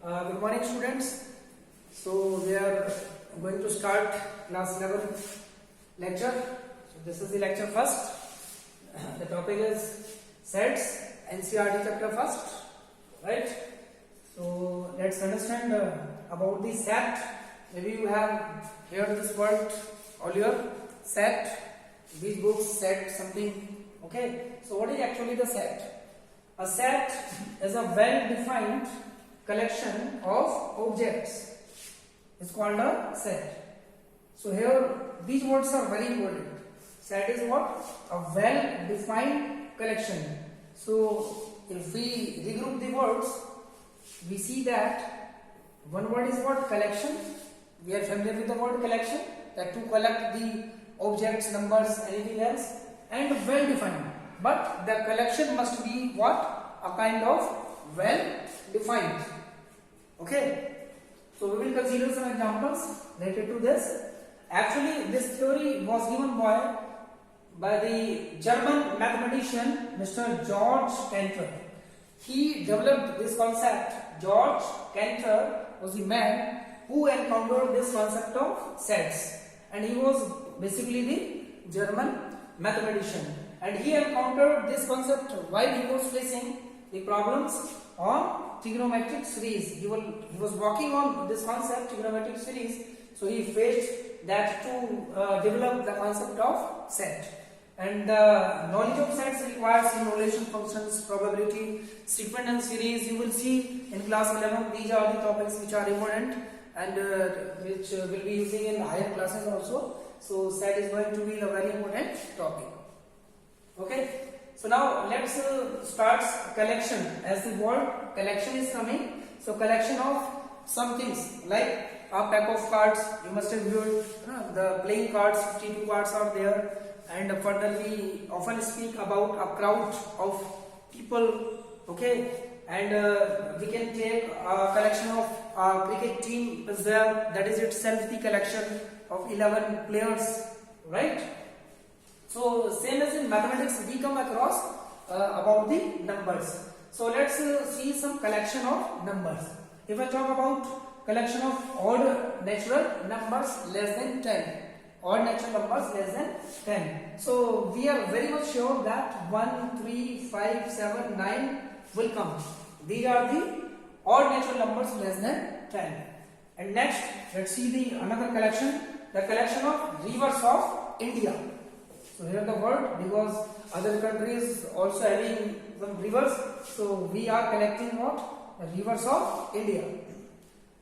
Good morning, students. So we are going to start class 11 lecture. So this is the lecture first. The topic is sets, NCERT chapter first, right? So let's understand about the set. Maybe you have heard this word earlier. Set. These books set something. Okay. So what is actually the set? A set is a well-defined collection of objects. It's called a set. So here these words are very important. Set is what? A well-defined collection. So if we regroup the words, we see that one word is what? Collection. We are familiar with the word collection, that to collect the objects, numbers, anything else, and well-defined. But the collection must be what? A kind of well-defined. Okay. So we will consider some examples related to this. Actually, this theory was given by the German mathematician Mr. George Cantor. He developed this concept. George Cantor was the man who encountered this concept of sets, and he was basically the German mathematician. And he encountered this concept while he was facing the problems on trigonometric series. He was working on this concept, trigonometric series. So he faced that to develop the concept of set. And the knowledge of sets requires simulation functions, probability, sequence and series. You will see in class 11. These are the topics which are important and which will be using in higher classes also. So set is going to be a very important topic. Okay. So now let's start collection. As the word collection is coming, so collection of some things like a pack of cards. You must have viewed the playing cards. 52 cards are there. And further we often speak about a crowd of people. Okay. And we can take a collection of a cricket team as well. That is itself the collection of 11 players, right? So same as in mathematics, we come across about the numbers. So let's see some collection of numbers. If I talk about collection of odd natural numbers less than 10, odd natural numbers less than 10. So we are very much sure that 1, 3, 5, 7, 9 will come. These are the odd natural numbers less than 10. And next, let's see the another collection, the collection of rivers of India. So here the word, because other countries also having some rivers, so we are collecting what? The rivers of India.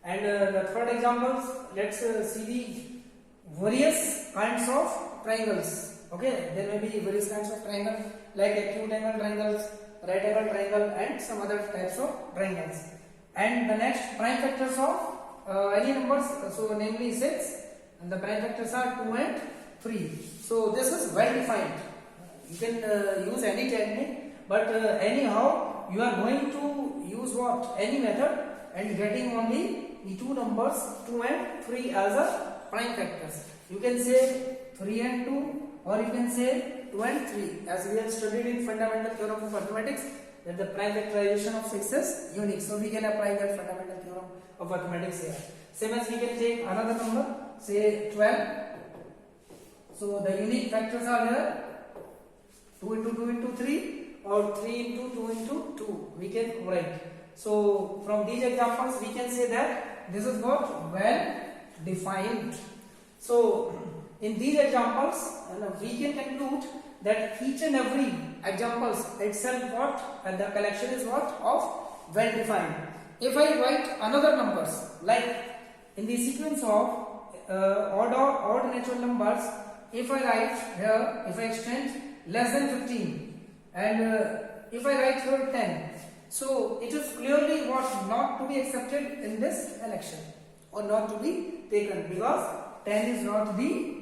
And the third examples, let's see the various kinds of triangles. Okay, there may be various kinds of triangles like acute angle triangles, right angle triangle, and some other types of triangles. And the next, prime factors of any numbers, so namely 6, and the prime factors are 2 and 3. So this is well defined. You can use any technique, but anyhow you are going to use what? Any method and getting only the two numbers 2 and 3 as a prime factors. You can say 3 and 2, or you can say 2 and 3, as we have studied in fundamental theorem of mathematics that the prime factorization of 6 is unique. So we can apply that fundamental theorem of mathematics here. Same as we can take another number, say 12. So the unique factors are here 2 into 2 into 3 or 3 into 2 into 2. We can write. So from these examples we can say that this is what? Well defined. So in these examples we can conclude that each and every examples itself what? And the collection is what? Of well defined. If I write another numbers like in the sequence of odd natural numbers, if I write here, if I extend less than 15 and if I write here 10, so it is clearly what? Not to be accepted in this collection or not to be taken, because 10 is not the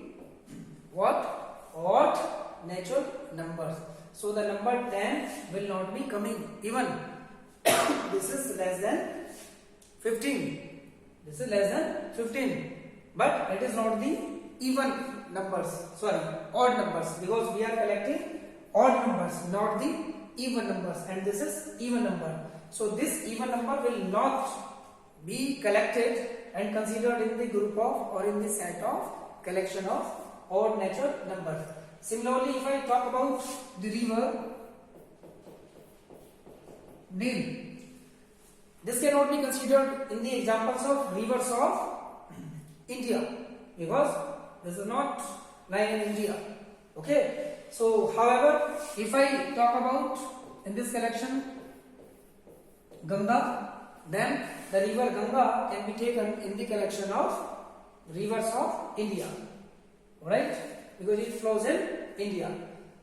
what? Odd natural numbers. So the number 10 will not be coming even. This is less than 15. This is less than 15. But it is not the even numbers, odd numbers, because we are collecting odd numbers, not the even numbers, and this is even number. So this even number will not be collected and considered in the group of or in the set of collection of odd natural numbers. Similarly, if I talk about the river Nile, this cannot be considered in the examples of rivers of India because this is not lying in India. Okay. So, however, if I talk about in this collection Ganga, then the river Ganga can be taken in the collection of rivers of India. Alright? Because it flows in India.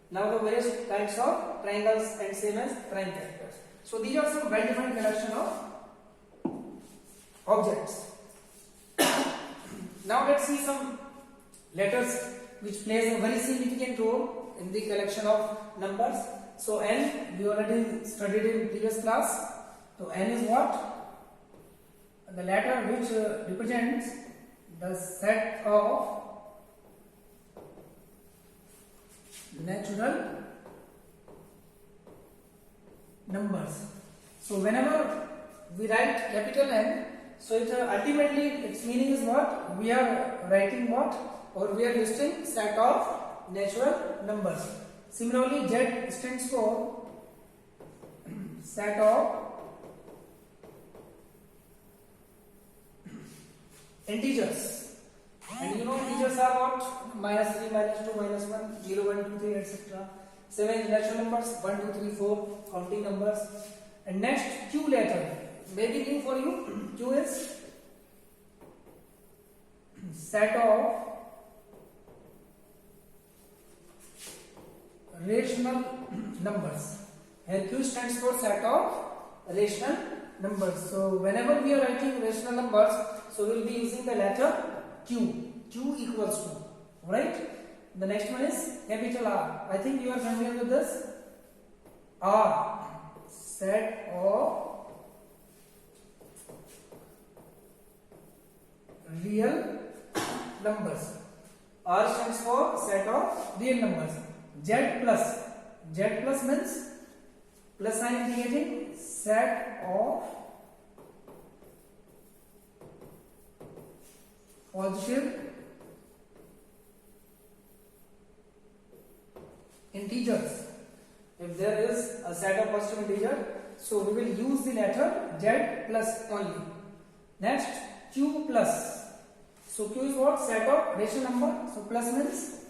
Now the various kinds of triangles and same as prime factors. So these are some well-defined collection of objects. Now let's see some letters which plays a very significant role in the collection of numbers. So N we already studied in previous class. So N is what? The letter which represents the set of natural numbers. So whenever we write capital N, so it ultimately its meaning is what? We are writing what? Or we are listing set of natural numbers. Similarly, Z stands for set of integers. And you know integers are what? Minus 3, minus 2, minus 1, 0, 1, 2, 3, etc. 7 natural numbers, 1, 2, 3, 4, counting numbers. And next, Q letter. Maybe new for you. Q is set of rational numbers. And Q stands for set of rational numbers. So whenever we are writing rational numbers, so we will be using the letter Q. Q equals to. Alright? The next one is capital R. I think you are familiar with this. R. Set of real numbers. R stands for set of real numbers. Z plus. Z plus means plus sign indicating set of positive integers. If there is a set of positive integer, so we will use the letter Z plus only. Next, Q plus. So Q is what? Set of rational number. So plus means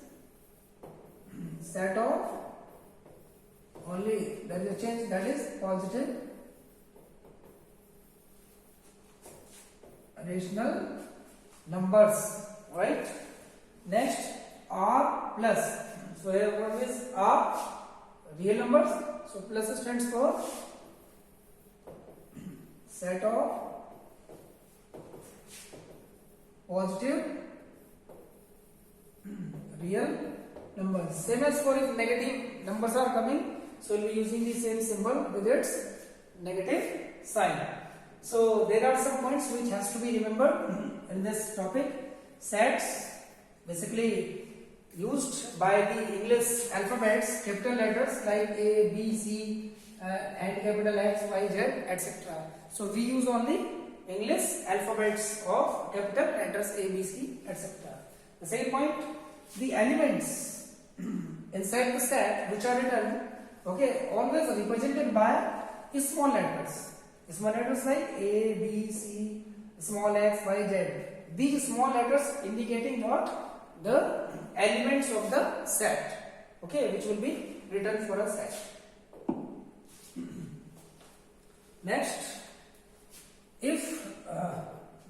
set of only, there is a change, that is positive rational numbers. Right? Next, R plus. So here one is R, real numbers. So plus stands for set of positive real numbers. Same as for if negative numbers are coming, so we'll be using the same symbol with its negative sign. So there are some points which has to be remembered in this topic. Sets basically used by the English alphabets, capital letters like A, B, C and capital X, Y, Z, etc. So we use only English alphabets of capital letters A, B, C, etc. The same point, the elements inside the set which are written, okay, always represented by small letters. Small letters like A, B, C, small x, y, z. These small letters indicating what? The elements of the set, okay, which will be written for a set. Next, if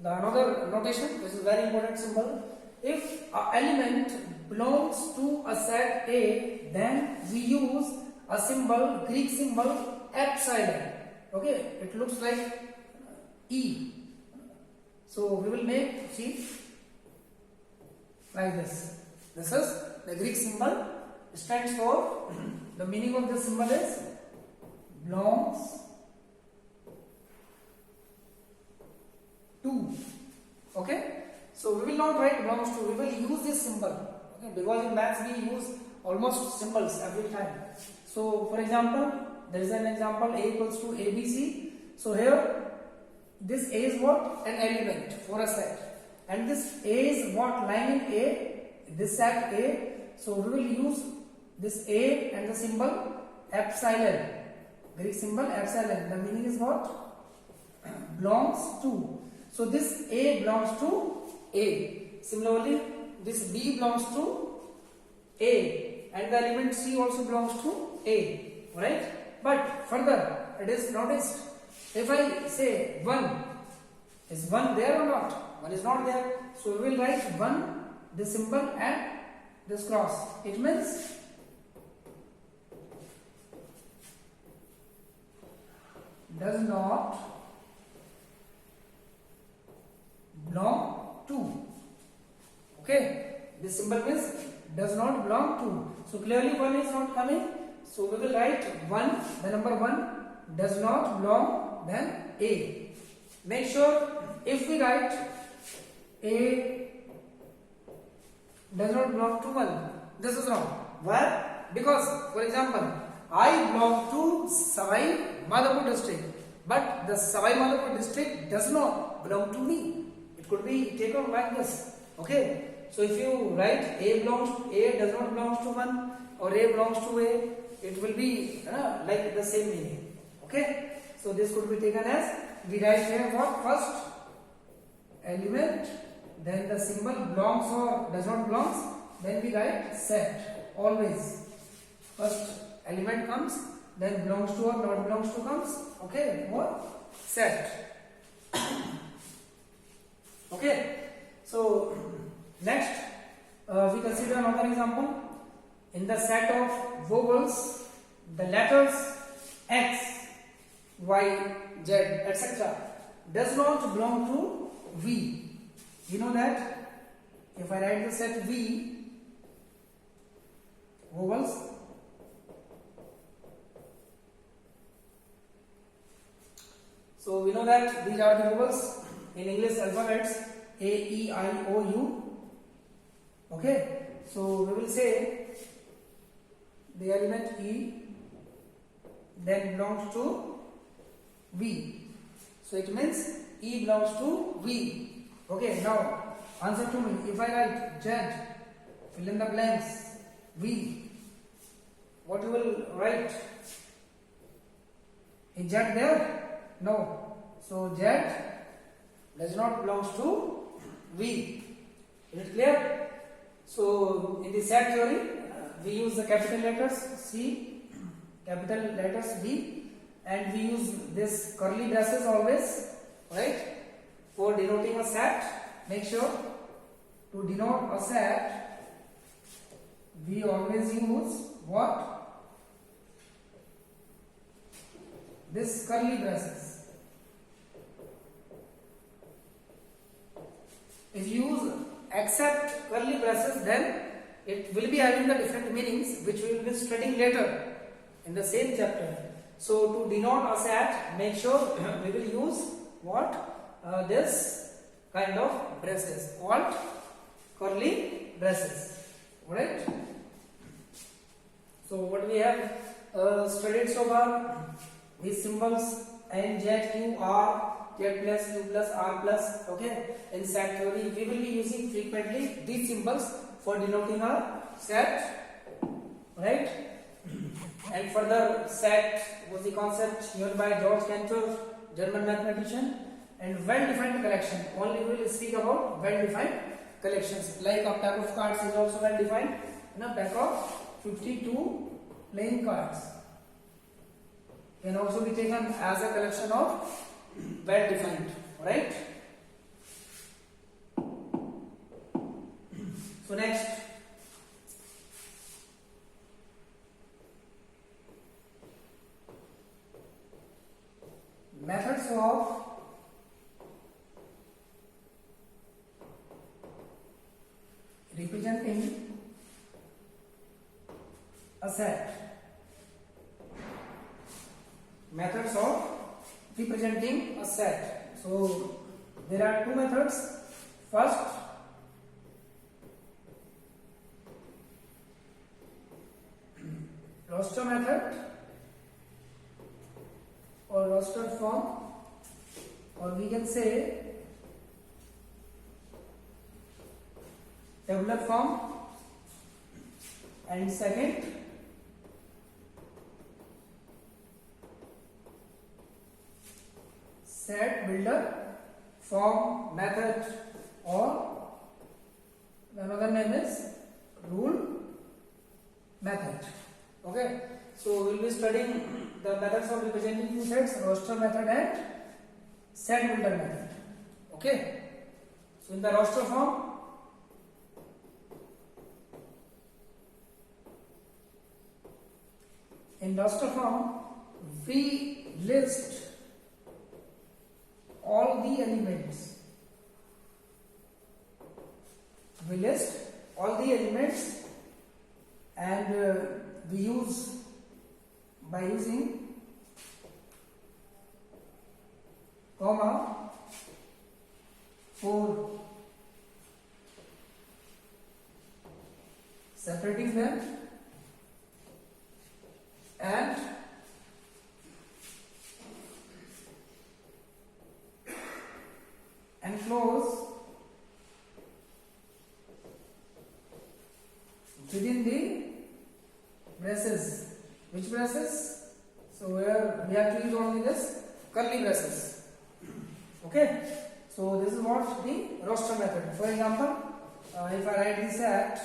the another notation, this is very important symbol. If an element belongs to a set A, then we use a symbol, Greek symbol epsilon. Okay, it looks like E. So we will make, see, like this. This is the Greek symbol. It stands for, the meaning of this symbol is belongs to. Okay, so we will not write belongs to, we will use this symbol. Okay, because in maths we use almost symbols every time. So for example, there is an example, A equals to ABC. So here this A is what? An element for a set. And this A is what? Lying in A, this set A. So we will use this A and the symbol epsilon. Greek symbol epsilon. The meaning is what? Belongs to. So this A belongs to A. Similarly, this B belongs to A. And the element C also belongs to A. Right? But further, it is noticed. If I say 1, is 1 there or not? 1 is not there. So we will write 1, this symbol and this cross. It means does not belong to. Okay, this symbol means does not belong to. So clearly 1 is not coming. So we will write 1, the number 1 does not belong, then A. Make sure if we write A does not belong to 1, this is wrong. Why? Because, for example, I belong to Savai Madhopur district, but the Savai Madhopur district does not belong to me. It could be taken like this. Okay. So if you write A does not belong to 1 or A belongs to A, it will be like the same meaning. Okay. So this could be taken as, we write here what? First element, then the symbol belongs or does not belongs, then we write set. Always first element comes, then belongs to or not belongs to comes. Okay, or set. Okay, so next we consider another example. In the set of vowels, the letters X, Y, Z, etc. does not belong to V. You know that if I write the set V, vowels, so we know that these are the vowels in English alphabets A, E, I, O, U. Okay, so we will say the element E then belongs to V. So it means E belongs to V. Okay, now answer to me. If I write Z, fill in the blanks, V, what you will write? Is Z there? No. So Z does not belongs to V. Is it clear? So in the set theory, we use the capital letters C, capital letters D, and we use this curly braces always, right, for denoting a set. Make sure to denote a set, we always use what? This curly braces. If you use except curly braces, then it will be having the different meanings which we will be studying later in the same chapter. So to denote a set, make sure we will use what? This kind of braces called curly braces. Alright? So what we have studied so far, these symbols N, Z, Q, R, Z plus, Q plus, R plus. Okay? In set theory, we will be using frequently these symbols for denoting a set. Right? And further, set was the concept given by George Cantor, German mathematician, and well-defined collection. Only we will speak about well-defined collections. Like a pack of cards is also well-defined, and a pack of 52 playing cards can also be taken as a collection of well-defined. Right? So next, methods of representing a set. Methods of representing a set. So there are two methods. First, roster method or roster form. or we can say tabular form, and second set builder form method, or another name is rule method. Okay, so we will be studying the methods of representing two sets, roster method and set builder method. Okay, so in the roster form, we list all the elements. We list all the elements, and we use by using comma for separating them, and enclose within the braces. Which braces? So where we have to use only this curly braces. Okay, so this is what the roster method. For example, if I write this at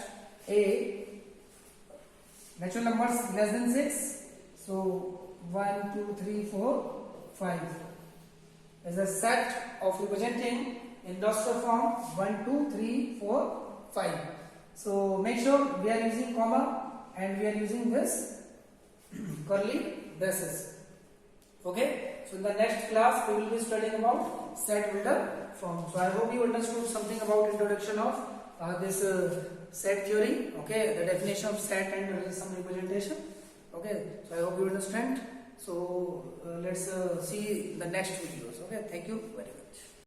A, natural numbers less than 6, so 1, 2, 3, 4, 5 is a set of representing in roster form 1, 2, 3, 4, 5. So make sure we are using comma and we are using this curly braces. Okay, so in the next class we will be studying about set builder form. So I hope you understood something about introduction of this set theory. Okay, the definition of set and some representation. Okay, so I hope you understand. So let's see the next videos. Okay, thank you very much.